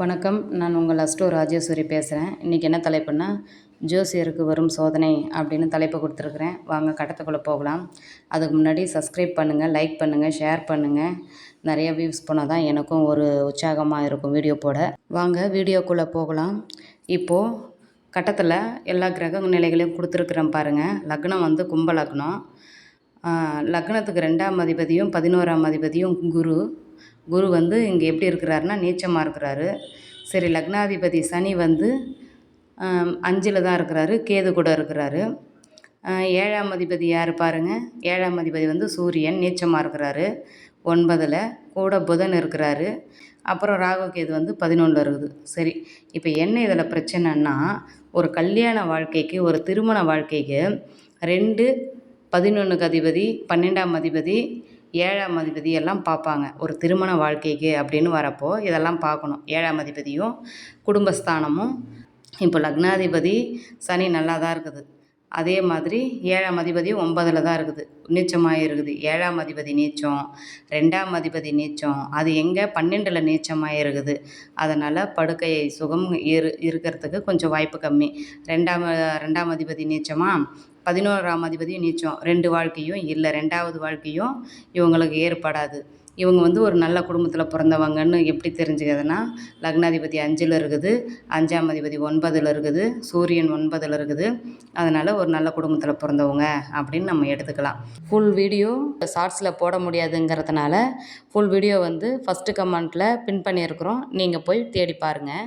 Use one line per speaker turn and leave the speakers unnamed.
வணக்கம். நான் உங்கள் அஸ்ட்ரோ ராஜேஸ்வரி பேசுகிறேன். இன்றைக்கி என்ன தலைப்புன்னா, ஜோசியருக்கு வரும் சோதனை அப்படின்னு தலைப்பு கொடுத்துருக்குறேன். வாங்க கட்டத்துக்குள்ளே போகலாம். அதுக்கு முன்னாடி சப்ஸ்கிரைப் பண்ணுங்கள், லைக் பண்ணுங்கள், ஷேர் பண்ணுங்கள். நிறைய வியூஸ் போனால் தான் எனக்கும் ஒரு உற்சாகமாக இருக்கும் வீடியோ போட. வாங்க வீடியோக்குள்ளே போகலாம். இப்போது கட்டத்தில் எல்லா கிரக நிலைகளையும் கொடுத்துருக்குறேன் பாருங்கள். லக்னம் வந்து கும்ப லக்னம். லக்னத்துக்கு 2ஆம் அதிபதியும் 11ஆம் அதிபதியும் குரு வந்து இங்கே எப்படி இருக்கிறாருன்னா நீச்சமாக இருக்கிறாரு. சரி, லக்னாதிபதி சனி வந்து 5ல் தான் இருக்கிறாரு, கேது கூட இருக்கிறாரு. 7ஆம் அதிபதி யார் பாருங்கள். 7ஆம் அதிபதி வந்து சூரியன் நீச்சமாக இருக்கிறாரு 9ல், கூட புதன் இருக்கிறாரு. அப்புறம் ராகு கேது வந்து 11ல் இருக்குது. சரி, இப்போ என்ன இதில் பிரச்சனைன்னா, ஒரு கல்யாண வாழ்க்கைக்கு, ஒரு திருமண வாழ்க்கைக்கு 2, 11க்கு அதிபதி, 12ஆம் அதிபதி, 7ஆம் அதிபதி எல்லாம் பார்ப்பாங்க. ஒரு திருமண வாழ்க்கைக்கு அப்படின்னு வரப்போ இதெல்லாம் பார்க்கணும். 7ஆம் அதிபதியும் குடும்பஸ்தானமும். இப்போ லக்னாதிபதி சனி நல்லா தான் இருக்குது. அதே மாதிரி 7ஆம் அதிபதியும் 9ல் தான் இருக்குது, நீச்சமாக இருக்குது. 7ஆம் அதிபதி நீச்சம், 2ஆம் அதிபதி நீச்சம். அது எங்கே 12ல் நீச்சமாக இருக்குது. அதனால் படுக்கை சுகம் இருக்கிறதுக்கு கொஞ்சம் வாய்ப்பு கம்மி. 2ஆம் அதிபதி நீச்சமாக, 11ஆம் அதிபதியும் நீச்சம். 2 வாழ்க்கையும் இல்லை, 2வது வாழ்க்கையும் இவங்களுக்கு ஏற்படாது. இவங்க வந்து ஒரு நல்ல குடும்பத்தில் பிறந்தவங்கன்னு எப்படி தெரிஞ்சுக்கிறதுனா, லக்னாதிபதி 5ல் இருக்குது, 5ஆம் அதிபதி 9ல் இருக்குது, சூரியன் 9ல் இருக்குது. அதனால் ஒரு நல்ல குடும்பத்தில் பிறந்தவங்க அப்படின்னு நம்ம எடுத்துக்கலாம். ஃபுல் வீடியோ ஷார்ட்ஸில் போட முடியாதுங்கிறதுனால ஃபுல் வீடியோ வந்து ஃபஸ்ட்டு கமெண்ட்டில் பின் பண்ணியிருக்கிறோம். நீங்கள் போய் தேடி பாருங்கள்.